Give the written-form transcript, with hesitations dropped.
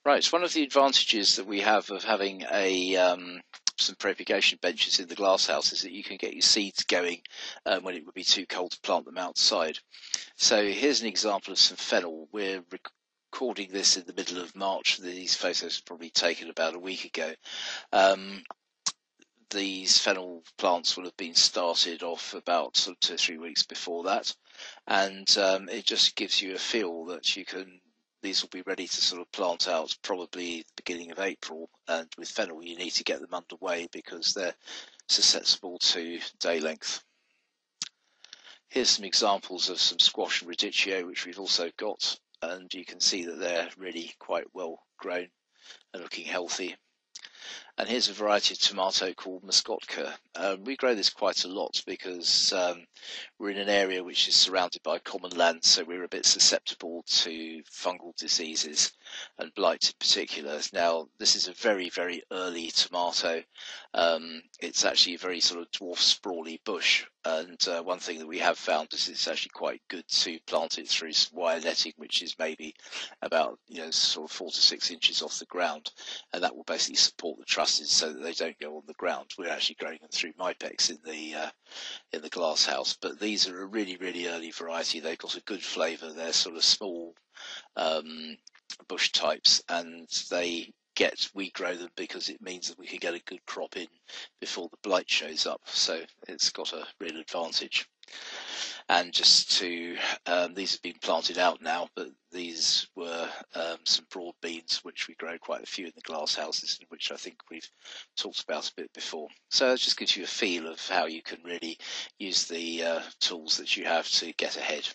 Right, one of the advantages that we have of having some propagation benches in the glasshouse is that you can get your seeds going when it would be too cold to plant them outside. So here's an example of some fennel. We're recording this in the middle of March. These photos were probably taken about a week ago. These fennel plants will have been started off about sort of 2 or 3 weeks before that, and it just gives you a feel that these will be ready to sort of plant out probably the beginning of April. And with fennel, you need to get them underway because they're susceptible to day length. Here's some examples of some squash and radicchio, which we've also got, and you can see that they're really quite well grown and looking healthy. And here's a variety of tomato called Muscotka. We grow this quite a lot because we're in an area which is surrounded by common land, so we're a bit susceptible to fungal diseases and blight in particular. Now, this is a very, very early tomato. It's actually a very sort of dwarf sprawly bush, and one thing that we have found is it's actually quite good to plant it through some wire netting, which is maybe about sort of 4 to 6 inches off the ground, and that will basically support the trusses so that they don't go on the ground. We're actually growing them through Mypex in the glass house, but these are a really, really early variety. They've got a good flavour. They're sort of small bush types, and we grow them because it means that we can get a good crop in before the blight shows up. So it's got a real advantage. And just to, these have been planted out now, but these were some broad beans, which we grow quite a few in the glass houses, which I think we've talked about a bit before. So it just gives you a feel of how you can really use the tools that you have to get ahead.